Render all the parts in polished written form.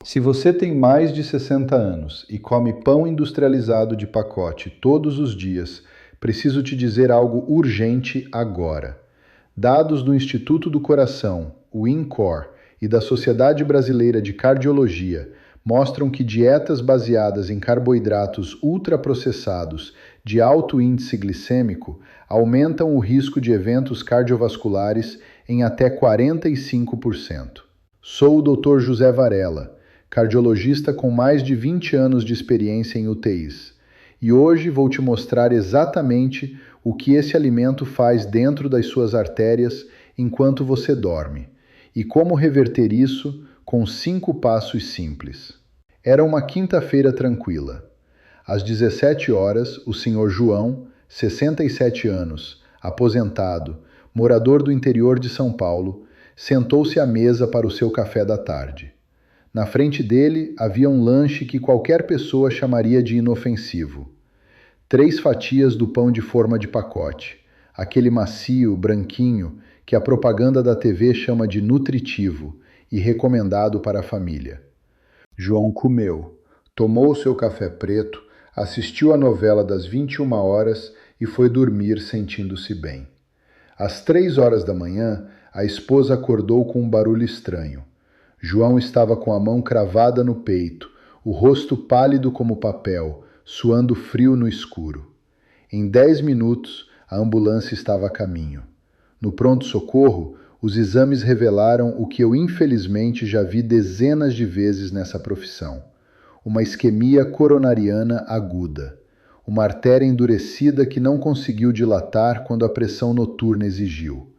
Se você tem mais de 60 anos e come pão industrializado de pacote todos os dias, preciso te dizer algo urgente agora. Dados do Instituto do Coração, o INCOR, e da Sociedade Brasileira de Cardiologia mostram que dietas baseadas em carboidratos ultraprocessados de alto índice glicêmico aumentam o risco de eventos cardiovasculares em até 45%. Sou o Dr. José Varela, cardiologista com mais de 20 anos de experiência em UTIs, e hoje vou te mostrar exatamente o que esse alimento faz dentro das suas artérias enquanto você dorme, e como reverter isso com 5 passos simples. Era uma quinta-feira tranquila. Às 17 horas, o Sr. João, 67 anos, aposentado, morador do interior de São Paulo, sentou-se à mesa para o seu café da tarde. Na frente dele havia um lanche que qualquer pessoa chamaria de inofensivo. 3 fatias do pão de forma de pacote, aquele macio, branquinho, que a propaganda da TV chama de nutritivo e recomendado para a família. João comeu, tomou seu café preto, assistiu à novela das 21 horas e foi dormir sentindo-se bem. Às 3 horas da manhã, a esposa acordou com um barulho estranho. João estava com a mão cravada no peito, o rosto pálido como papel, suando frio no escuro. Em 10 minutos, a ambulância estava a caminho. No pronto-socorro, os exames revelaram o que eu infelizmente já vi dezenas de vezes nessa profissão: uma isquemia coronariana aguda, uma artéria endurecida que não conseguiu dilatar quando a pressão noturna exigiu,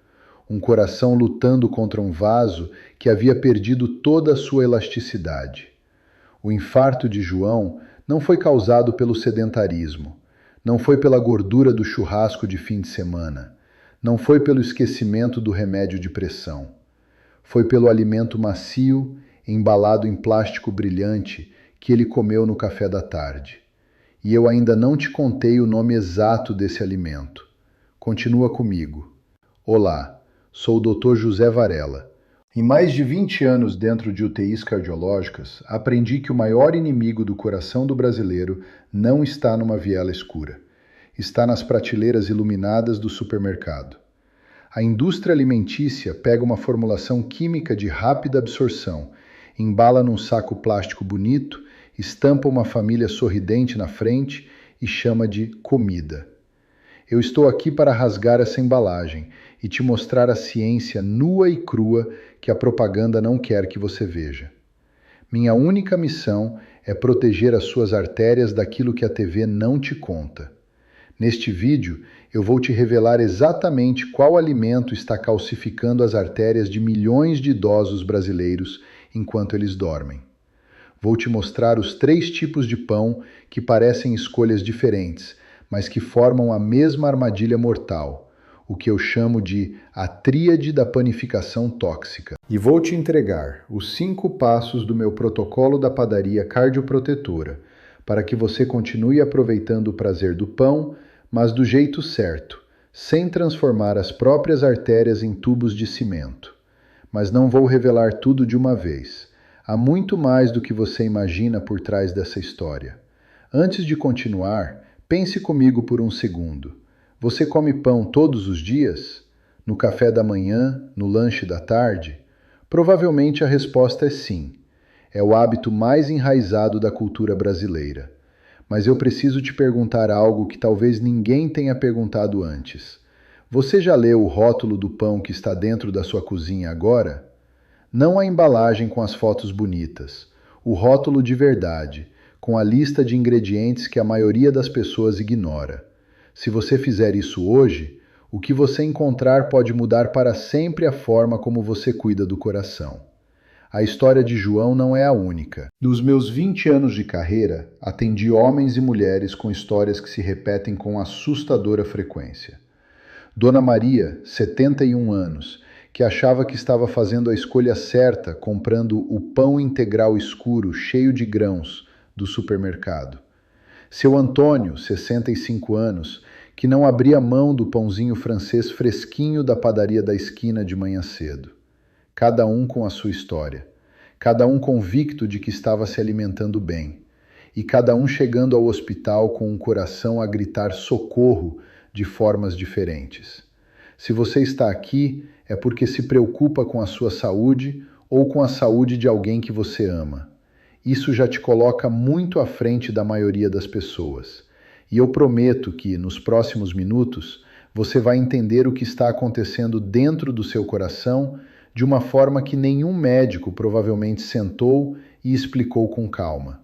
um coração lutando contra um vaso que havia perdido toda a sua elasticidade. O infarto de João não foi causado pelo sedentarismo, não foi pela gordura do churrasco de fim de semana, não foi pelo esquecimento do remédio de pressão. Foi pelo alimento macio, embalado em plástico brilhante, que ele comeu no café da tarde. E eu ainda não te contei o nome exato desse alimento. Continua comigo. Olá, sou o Dr. José Varela. Em mais de 20 anos dentro de UTIs cardiológicas, aprendi que o maior inimigo do coração do brasileiro não está numa viela escura. Está nas prateleiras iluminadas do supermercado. A indústria alimentícia pega uma formulação química de rápida absorção, embala num saco plástico bonito, estampa uma família sorridente na frente e chama de comida. Eu estou aqui para rasgar essa embalagem e te mostrar a ciência nua e crua que a propaganda não quer que você veja. Minha única missão é proteger as suas artérias daquilo que a TV não te conta. Neste vídeo, eu vou te revelar exatamente qual alimento está calcificando as artérias de milhões de idosos brasileiros enquanto eles dormem. Vou te mostrar os 3 tipos de pão que parecem escolhas diferentes, mas que formam a mesma armadilha mortal, o que eu chamo de a tríade da panificação tóxica. E vou te entregar os 5 passos do meu protocolo da padaria cardioprotetora, para que você continue aproveitando o prazer do pão, mas do jeito certo, sem transformar as próprias artérias em tubos de cimento. Mas não vou revelar tudo de uma vez. Há muito mais do que você imagina por trás dessa história. Antes de continuar, pense comigo por um segundo. Você come pão todos os dias? No café da manhã? No lanche da tarde? Provavelmente a resposta é sim. É o hábito mais enraizado da cultura brasileira. Mas eu preciso te perguntar algo que talvez ninguém tenha perguntado antes. Você já leu o rótulo do pão que está dentro da sua cozinha agora? Não a embalagem com as fotos bonitas, o rótulo de verdade, com a lista de ingredientes que a maioria das pessoas ignora. Se você fizer isso hoje, o que você encontrar pode mudar para sempre a forma como você cuida do coração. A história de João não é a única. Nos meus 20 anos de carreira, atendi homens e mulheres com histórias que se repetem com assustadora frequência. Dona Maria, 71 anos, que achava que estava fazendo a escolha certa comprando o pão integral escuro cheio de grãos do supermercado. Seu Antônio, 65 anos, que não abria mão do pãozinho francês fresquinho da padaria da esquina de manhã cedo. Cada um com a sua história. cada um convicto de que estava se alimentando bem, e cada um chegando ao hospital com um coração a gritar socorro de formas diferentes. Se você está aqui, é porque se preocupa com a sua saúde ou com a saúde de alguém que você ama. Isso já te coloca muito à frente da maioria das pessoas. E eu prometo que, nos próximos minutos, você vai entender o que está acontecendo dentro do seu coração de uma forma que nenhum médico provavelmente sentou e explicou com calma.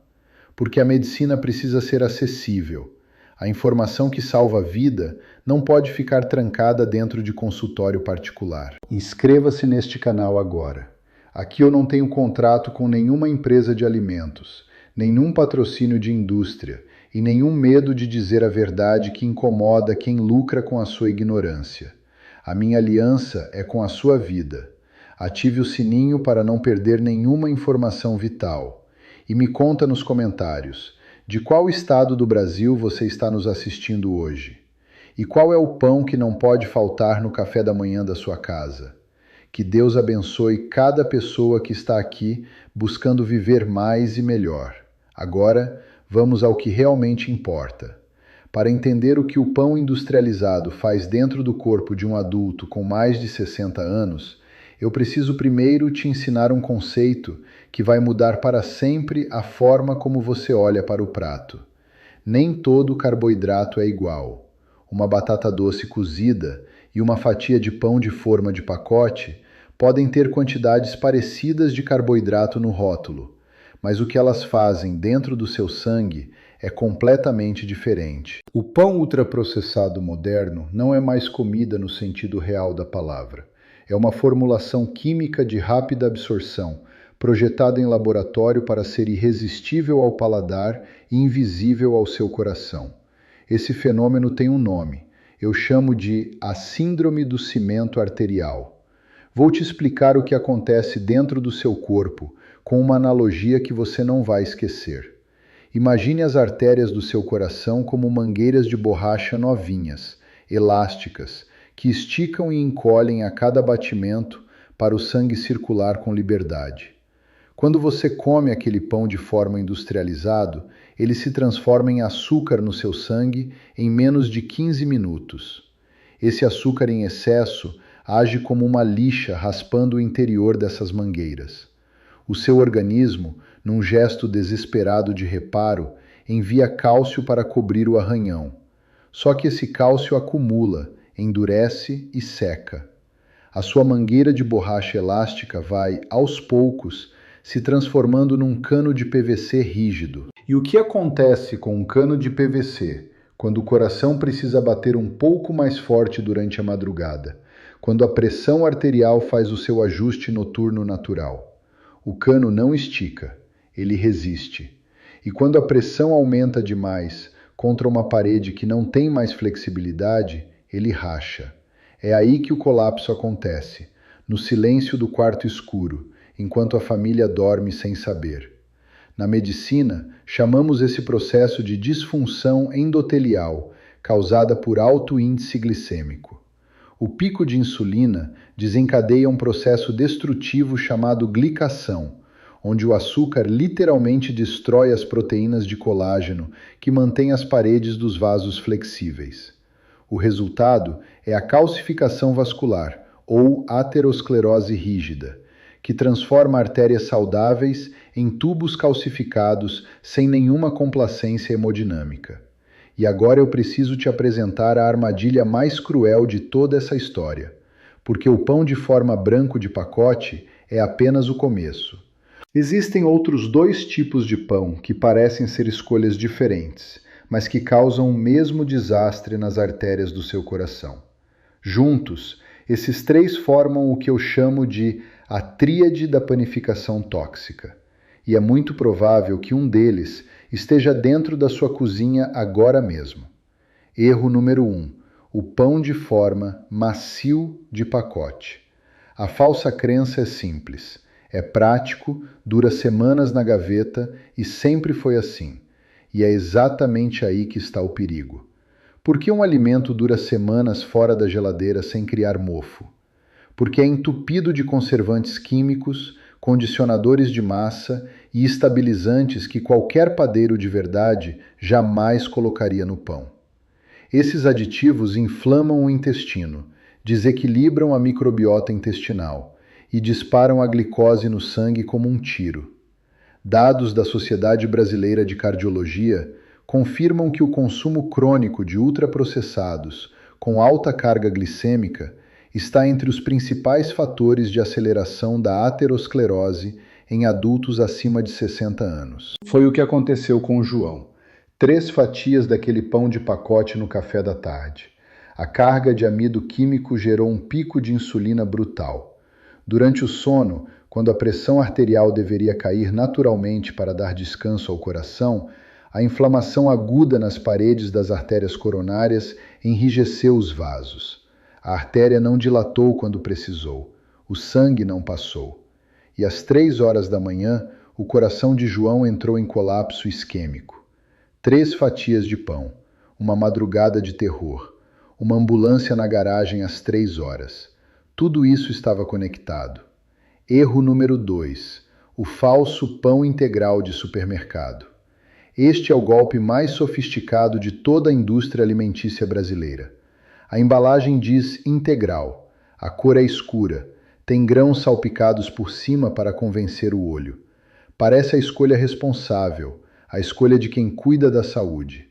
Porque a medicina precisa ser acessível. A informação que salva a vida não pode ficar trancada dentro de consultório particular. Inscreva-se neste canal agora. Aqui eu não tenho contrato com nenhuma empresa de alimentos, nenhum patrocínio de indústria e nenhum medo de dizer a verdade que incomoda quem lucra com a sua ignorância. A minha aliança é com a sua vida. Ative o sininho para não perder nenhuma informação vital. E me conta nos comentários, de qual estado do Brasil você está nos assistindo hoje? E qual é o pão que não pode faltar no café da manhã da sua casa? Que Deus abençoe cada pessoa que está aqui buscando viver mais e melhor. Agora, vamos ao que realmente importa. Para entender o que o pão industrializado faz dentro do corpo de um adulto com mais de 60 anos, eu preciso primeiro te ensinar um conceito que vai mudar para sempre a forma como você olha para o prato. Nem todo carboidrato é igual. Uma batata doce cozida e uma fatia de pão de forma de pacote podem ter quantidades parecidas de carboidrato no rótulo, mas o que elas fazem dentro do seu sangue é completamente diferente. O pão ultraprocessado moderno não é mais comida no sentido real da palavra. É uma formulação química de rápida absorção, projetada em laboratório para ser irresistível ao paladar e invisível ao seu coração. Esse fenômeno tem um nome. Eu chamo de a síndrome do cimento arterial. Vou te explicar o que acontece dentro do seu corpo com uma analogia que você não vai esquecer. Imagine as artérias do seu coração como mangueiras de borracha novinhas, elásticas, que esticam e encolhem a cada batimento para o sangue circular com liberdade. Quando você come aquele pão de forma industrializado, ele se transforma em açúcar no seu sangue em menos de 15 minutos. Esse açúcar em excesso age como uma lixa raspando o interior dessas mangueiras. O seu organismo, num gesto desesperado de reparo, envia cálcio para cobrir o arranhão. Só que esse cálcio acumula, endurece e seca. A sua mangueira de borracha elástica vai, aos poucos, se transformando num cano de PVC rígido. E o que acontece com um cano de PVC quando o coração precisa bater um pouco mais forte durante a madrugada? Quando a pressão arterial faz o seu ajuste noturno natural? O cano não estica, ele resiste. E quando a pressão aumenta demais contra uma parede que não tem mais flexibilidade, ele racha. É aí que o colapso acontece, no silêncio do quarto escuro, enquanto a família dorme sem saber. Na medicina, chamamos esse processo de disfunção endotelial, causada por alto índice glicêmico. O pico de insulina desencadeia um processo destrutivo chamado glicação, onde o açúcar literalmente destrói as proteínas de colágeno que mantêm as paredes dos vasos flexíveis. O resultado é a calcificação vascular, ou aterosclerose rígida, que transforma artérias saudáveis em tubos calcificados sem nenhuma complacência hemodinâmica. E agora eu preciso te apresentar a armadilha mais cruel de toda essa história, porque o pão de forma branco de pacote é apenas o começo. Existem outros dois tipos de pão que parecem ser escolhas diferentes, mas que causam o mesmo desastre nas artérias do seu coração. Juntos, esses três formam o que eu chamo de a tríade da panificação tóxica. E é muito provável que um deles esteja dentro da sua cozinha agora mesmo. Erro número 1. O pão de forma macio de pacote. A falsa crença é simples. É prático, dura semanas na gaveta e sempre foi assim. E é exatamente aí que está o perigo. Por que um alimento dura semanas fora da geladeira sem criar mofo? Porque é entupido de conservantes químicos, condicionadores de massa e estabilizantes que qualquer padeiro de verdade jamais colocaria no pão. Esses aditivos inflamam o intestino, desequilibram a microbiota intestinal e disparam a glicose no sangue como um tiro. Dados da Sociedade Brasileira de Cardiologia confirmam que o consumo crônico de ultraprocessados com alta carga glicêmica está entre os principais fatores de aceleração da aterosclerose em adultos acima de 60 anos. Foi o que aconteceu com o João. 3 fatias daquele pão de pacote no café da tarde. A carga de amido químico gerou um pico de insulina brutal. Durante o sono, quando a pressão arterial deveria cair naturalmente para dar descanso ao coração, a inflamação aguda nas paredes das artérias coronárias enrijeceu os vasos. A artéria não dilatou quando precisou. O sangue não passou. E às 3 horas da manhã, o coração de João entrou em colapso isquêmico. 3 fatias de pão, uma madrugada de terror, uma ambulância na garagem às 3 horas. Tudo isso estava conectado. Erro número 2. O falso pão integral de supermercado. Este é o golpe mais sofisticado de toda a indústria alimentícia brasileira. A embalagem diz integral. A cor é escura. Tem grãos salpicados por cima para convencer o olho. Parece a escolha responsável, a escolha de quem cuida da saúde.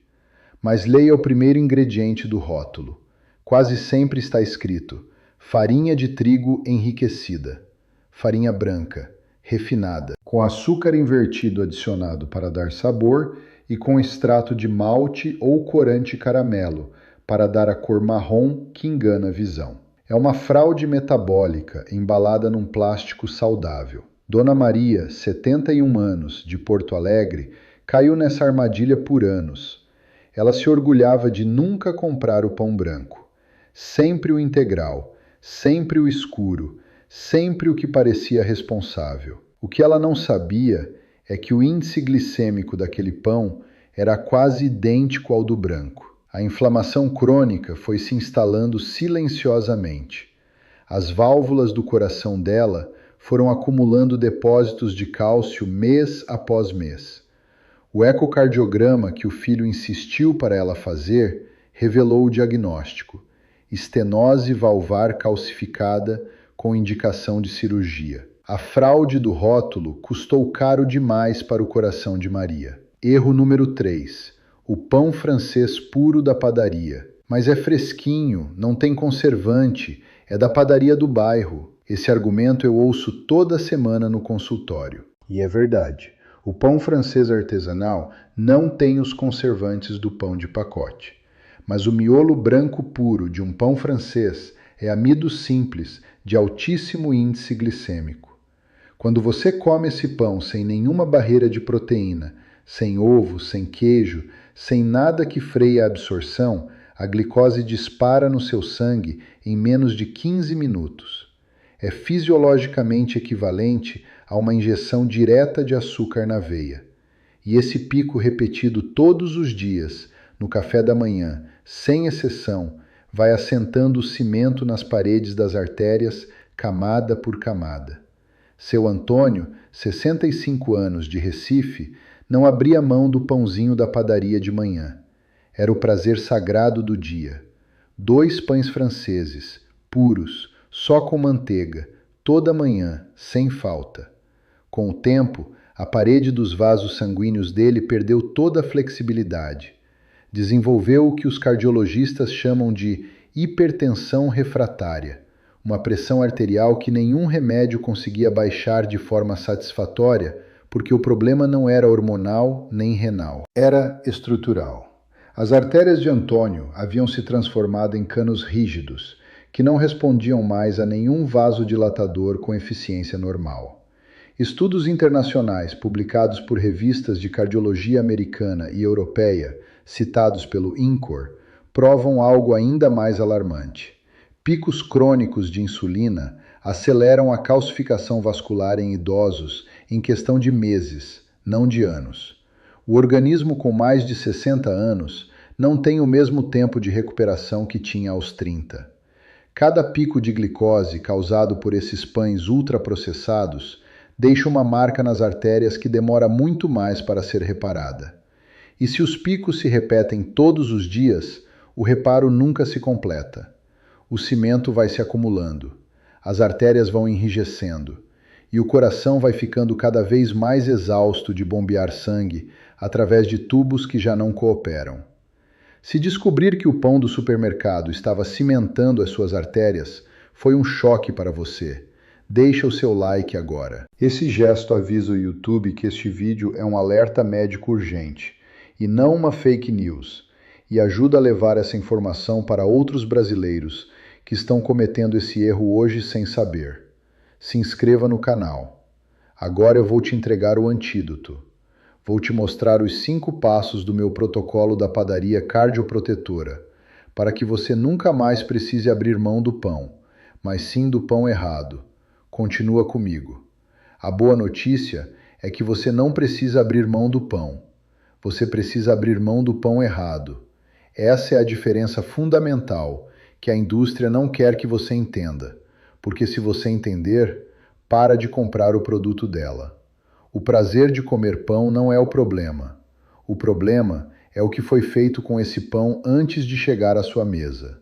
Mas leia o primeiro ingrediente do rótulo. Quase sempre está escrito: farinha de trigo enriquecida, farinha branca, refinada, com açúcar invertido adicionado para dar sabor e com extrato de malte ou corante caramelo para dar a cor marrom que engana a visão. É uma fraude metabólica embalada num plástico saudável. Dona Maria, 71 anos, de Porto Alegre, caiu nessa armadilha por anos. Ela se orgulhava de nunca comprar o pão branco. Sempre o integral, sempre o escuro, sempre o que parecia responsável. O que ela não sabia é que o índice glicêmico daquele pão era quase idêntico ao do branco. A inflamação crônica foi se instalando silenciosamente. As válvulas do coração dela foram acumulando depósitos de cálcio mês após mês. O ecocardiograma que o filho insistiu para ela fazer revelou o diagnóstico: estenose valvar calcificada com indicação de cirurgia. A fraude do rótulo custou caro demais para o coração de Maria. Erro número 3. O pão francês puro da padaria. Mas é fresquinho, não tem conservante, é da padaria do bairro. Esse argumento eu ouço toda semana no consultório. E é verdade. O pão francês artesanal não tem os conservantes do pão de pacote. Mas o miolo branco puro de um pão francês é amido simples, de altíssimo índice glicêmico. Quando você come esse pão sem nenhuma barreira de proteína, sem ovo, sem queijo, sem nada que freie a absorção, a glicose dispara no seu sangue em menos de 15 minutos. É fisiologicamente equivalente a uma injeção direta de açúcar na veia. E esse pico repetido todos os dias, no café da manhã, sem exceção, vai assentando o cimento nas paredes das artérias, camada por camada. Seu Antônio, 65 anos, de Recife, não abria mão do pãozinho da padaria de manhã. Era o prazer sagrado do dia. 2 pães franceses, puros, só com manteiga, toda manhã, sem falta. Com o tempo, a parede dos vasos sanguíneos dele perdeu toda a flexibilidade. Desenvolveu o que os cardiologistas chamam de hipertensão refratária, uma pressão arterial que nenhum remédio conseguia baixar de forma satisfatória, porque o problema não era hormonal nem renal, era estrutural. As artérias de Antônio haviam se transformado em canos rígidos, que não respondiam mais a nenhum vasodilatador com eficiência normal. Estudos internacionais publicados por revistas de cardiologia americana e europeia, citados pelo INCOR, provam algo ainda mais alarmante. Picos crônicos de insulina aceleram a calcificação vascular em idosos em questão de meses, não de anos. O organismo com mais de 60 anos não tem o mesmo tempo de recuperação que tinha aos 30. Cada pico de glicose causado por esses pães ultraprocessados deixa uma marca nas artérias que demora muito mais para ser reparada. E se os picos se repetem todos os dias, o reparo nunca se completa. O cimento vai se acumulando, as artérias vão enrijecendo, e o coração vai ficando cada vez mais exausto de bombear sangue através de tubos que já não cooperam. Se descobrir que o pão do supermercado estava cimentando as suas artérias, foi um choque para você. Deixa o seu like agora. Esse gesto avisa o YouTube que este vídeo é um alerta médico urgente, e não uma fake news, e ajuda a levar essa informação para outros brasileiros que estão cometendo esse erro hoje sem saber. Se inscreva no canal. Agora eu vou te entregar o antídoto. Vou te mostrar os 5 passos do meu protocolo da padaria cardioprotetora, para que você nunca mais precise abrir mão do pão, mas sim do pão errado. Continua comigo. A boa notícia é que você não precisa abrir mão do pão. Você precisa abrir mão do pão errado. Essa é a diferença fundamental que a indústria não quer que você entenda, porque se você entender, para de comprar o produto dela. O prazer de comer pão não é o problema. O problema é o que foi feito com esse pão antes de chegar à sua mesa.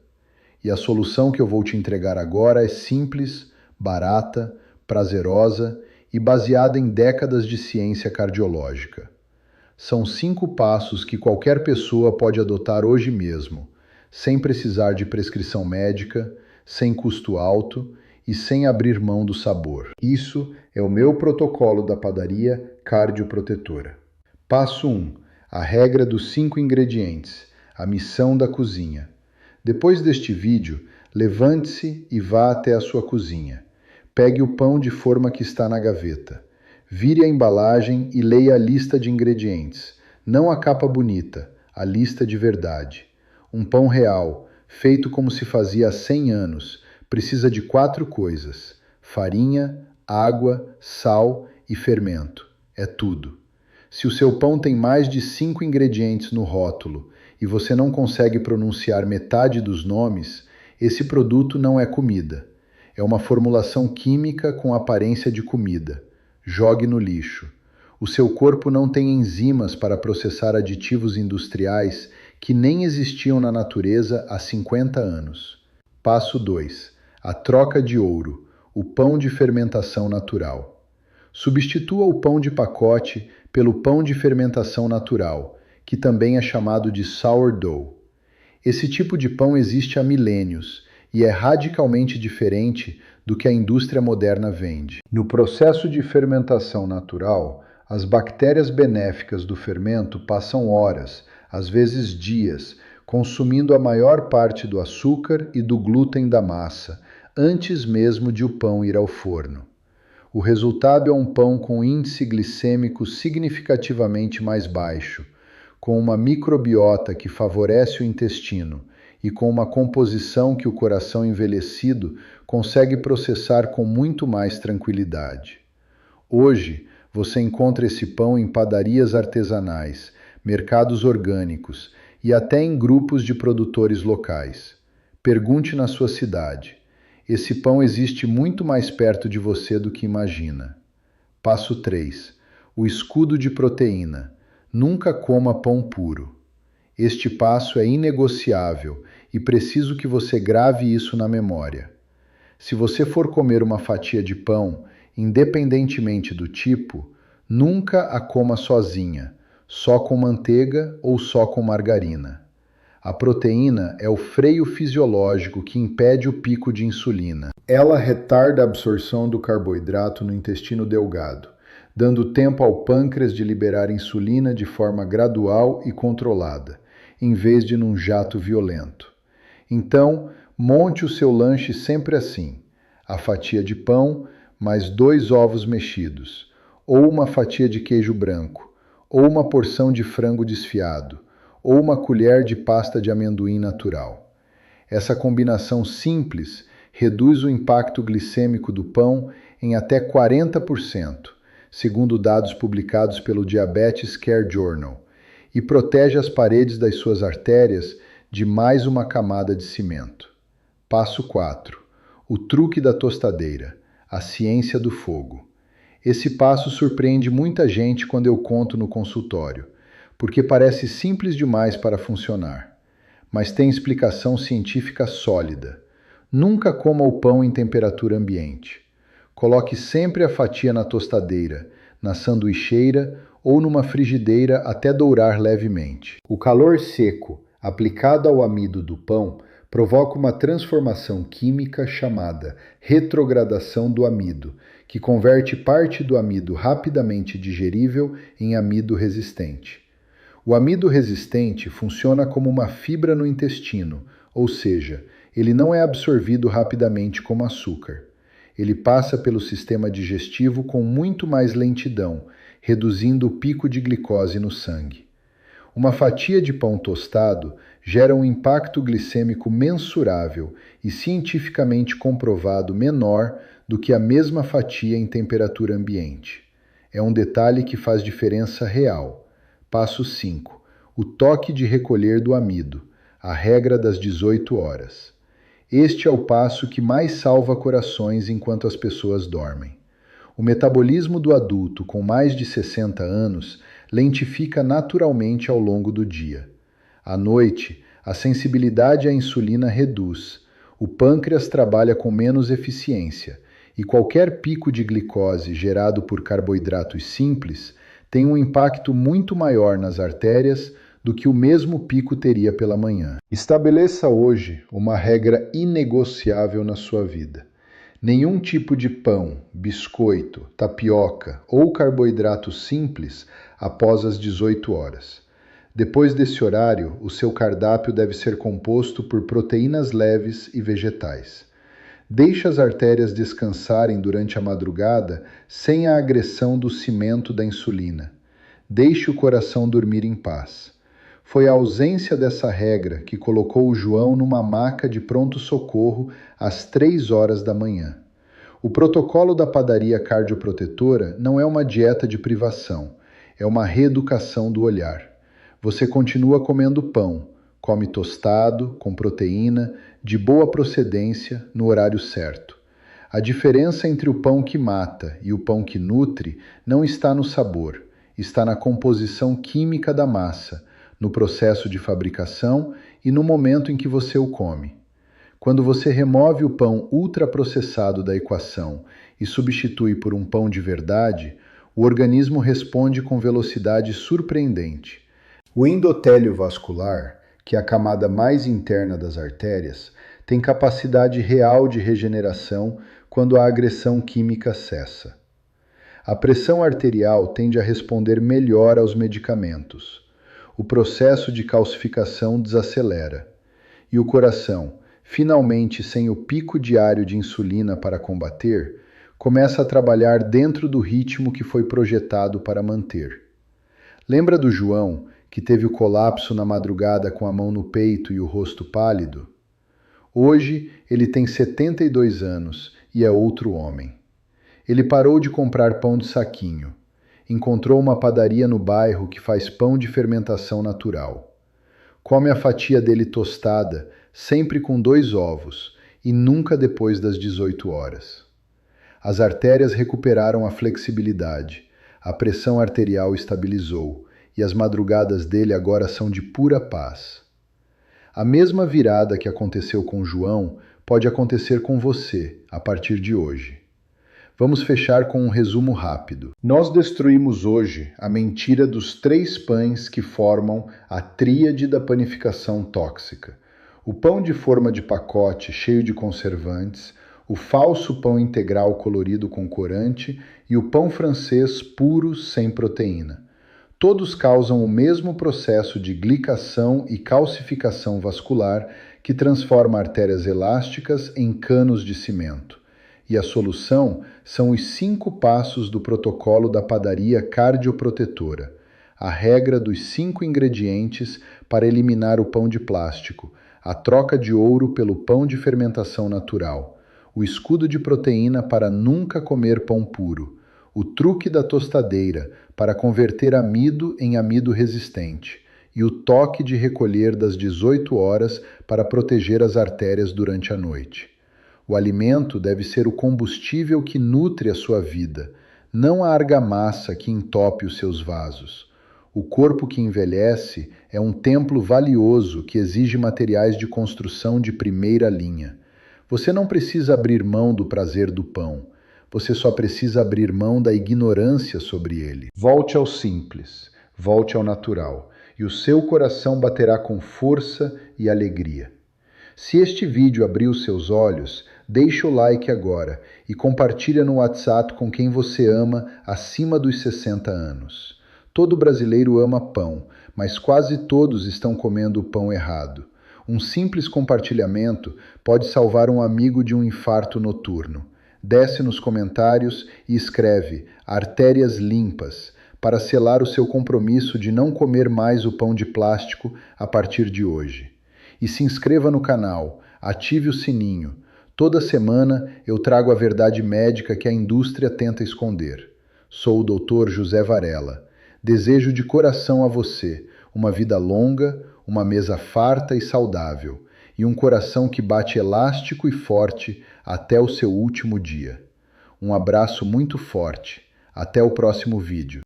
E a solução que eu vou te entregar agora é simples, barata, prazerosa e baseada em décadas de ciência cardiológica. São 5 passos que qualquer pessoa pode adotar hoje mesmo, sem precisar de prescrição médica, sem custo alto e sem abrir mão do sabor. Isso é o meu protocolo da padaria cardioprotetora. Passo 1. A regra dos 5 ingredientes. A missão da cozinha. Depois deste vídeo, levante-se e vá até a sua cozinha. Pegue o pão de forma que está na gaveta. Vire a embalagem e leia a lista de ingredientes. Não a capa bonita, a lista de verdade. Um pão real, feito como se fazia há 100 anos, precisa de 4 coisas: farinha, água, sal e fermento. É tudo. Se o seu pão tem mais de 5 ingredientes no rótulo e você não consegue pronunciar metade dos nomes, esse produto não é comida. É uma formulação química com aparência de comida. Jogue no lixo. O seu corpo não tem enzimas para processar aditivos industriais que nem existiam na natureza há 50 anos. Passo 2. A troca de ouro, o pão de fermentação natural. Substitua o pão de pacote pelo pão de fermentação natural, que também é chamado de sourdough. Esse tipo de pão existe há milênios e é radicalmente diferente do que a indústria moderna vende. No processo de fermentação natural, as bactérias benéficas do fermento passam horas, às vezes dias, consumindo a maior parte do açúcar e do glúten da massa, antes mesmo de o pão ir ao forno. O resultado é um pão com índice glicêmico significativamente mais baixo, com uma microbiota que favorece o intestino e com uma composição que o coração envelhecido consegue processar com muito mais tranquilidade. Hoje, você encontra esse pão em padarias artesanais, mercados orgânicos e até em grupos de produtores locais. Pergunte na sua cidade. Esse pão existe muito mais perto de você do que imagina. Passo 3. O escudo de proteína. Nunca coma pão puro. Este passo é inegociável e preciso que você grave isso na memória. Se você for comer uma fatia de pão, independentemente do tipo, nunca a coma sozinha, só com manteiga ou só com margarina. A proteína é o freio fisiológico que impede o pico de insulina. Ela retarda a absorção do carboidrato no intestino delgado, dando tempo ao pâncreas de liberar insulina de forma gradual e controlada, em vez de num jato violento. Então, monte o seu lanche sempre assim: a fatia de pão, mais 2 ovos mexidos, ou uma fatia de queijo branco, ou uma porção de frango desfiado, ou uma colher de pasta de amendoim natural. Essa combinação simples reduz o impacto glicêmico do pão em até 40%, segundo dados publicados pelo Diabetes Care Journal, e protege as paredes das suas artérias de mais uma camada de cimento. Passo 4. O truque da tostadeira, a ciência do fogo. Esse passo surpreende muita gente quando eu conto no consultório, porque parece simples demais para funcionar, mas tem explicação científica sólida. Nunca coma o pão em temperatura ambiente. Coloque sempre a fatia na tostadeira, na sanduicheira ou numa frigideira até dourar levemente. O calor seco, aplicado ao amido do pão, provoca uma transformação química chamada retrogradação do amido, que converte parte do amido rapidamente digerível em amido resistente. O amido resistente funciona como uma fibra no intestino, ou seja, ele não é absorvido rapidamente como açúcar. Ele passa pelo sistema digestivo com muito mais lentidão, reduzindo o pico de glicose no sangue. Uma fatia de pão tostado gera um impacto glicêmico mensurável e cientificamente comprovado menor do que a mesma fatia em temperatura ambiente. É um detalhe que faz diferença real. Passo 5. O toque de recolher do amido, a regra das 18 horas. Este é o passo que mais salva corações enquanto as pessoas dormem. O metabolismo do adulto com mais de 60 anos lentifica naturalmente ao longo do dia. À noite, a sensibilidade à insulina reduz, o pâncreas trabalha com menos eficiência e qualquer pico de glicose gerado por carboidratos simples tem um impacto muito maior nas artérias do que o mesmo pico teria pela manhã. Estabeleça hoje uma regra inegociável na sua vida. Nenhum tipo de pão, biscoito, tapioca ou carboidrato simples após as 18 horas. Depois desse horário, o seu cardápio deve ser composto por proteínas leves e vegetais. Deixe as artérias descansarem durante a madrugada sem a agressão do cimento da insulina. Deixe o coração dormir em paz. Foi a ausência dessa regra que colocou o João numa maca de pronto-socorro às 3 horas da manhã. O protocolo da padaria cardioprotetora não é uma dieta de privação, é uma reeducação do olhar. Você continua comendo pão, come tostado, com proteína, de boa procedência, no horário certo. A diferença entre o pão que mata e o pão que nutre não está no sabor, está na composição química da massa, no processo de fabricação e no momento em que você o come. Quando você remove o pão ultraprocessado da equação e substitui por um pão de verdade, o organismo responde com velocidade surpreendente. O endotélio vascular, que é a camada mais interna das artérias, tem capacidade real de regeneração quando a agressão química cessa. A pressão arterial tende a responder melhor aos medicamentos. O processo de calcificação desacelera. E o coração, finalmente sem o pico diário de insulina para combater, começa a trabalhar dentro do ritmo que foi projetado para manter. Lembra do João, que teve o colapso na madrugada com a mão no peito e o rosto pálido? Hoje ele tem 72 anos e é outro homem. Ele parou de comprar pão de saquinho. Encontrou uma padaria no bairro que faz pão de fermentação natural. Come a fatia dele tostada, sempre com 2 ovos, e nunca depois das 18 horas. As artérias recuperaram a flexibilidade, a pressão arterial estabilizou, e as madrugadas dele agora são de pura paz. A mesma virada que aconteceu com João pode acontecer com você a partir de hoje. Vamos fechar com um resumo rápido. Nós destruímos hoje a mentira dos 3 pães que formam a tríade da panificação tóxica. O pão de forma de pacote cheio de conservantes, o falso pão integral colorido com corante e o pão francês puro sem proteína. Todos causam o mesmo processo de glicação e calcificação vascular que transforma artérias elásticas em canos de cimento. E a solução são os 5 passos do protocolo da padaria cardioprotetora. A regra dos 5 ingredientes para eliminar o pão de plástico, a troca de ouro pelo pão de fermentação natural, o escudo de proteína para nunca comer pão puro, o truque da tostadeira para converter amido em amido resistente e o toque de recolher das 18 horas para proteger as artérias durante a noite. O alimento deve ser o combustível que nutre a sua vida, não a argamassa que entope os seus vasos. O corpo que envelhece é um templo valioso que exige materiais de construção de primeira linha. Você não precisa abrir mão do prazer do pão. Você só precisa abrir mão da ignorância sobre ele. Volte ao simples, volte ao natural, e o seu coração baterá com força e alegria. Se este vídeo abriu seus olhos, deixe o like agora e compartilhe no WhatsApp com quem você ama acima dos 60 anos. Todo brasileiro ama pão, mas quase todos estão comendo o pão errado. Um simples compartilhamento pode salvar um amigo de um infarto noturno. Desce nos comentários e escreve "artérias limpas" para selar o seu compromisso de não comer mais o pão de plástico a partir de hoje. E se inscreva no canal, ative o sininho. Toda semana eu trago a verdade médica que a indústria tenta esconder. Sou o Dr. José Varela. Desejo de coração a você uma vida longa, uma mesa farta e saudável, e um coração que bate elástico e forte até o seu último dia. Um abraço muito forte. Até o próximo vídeo.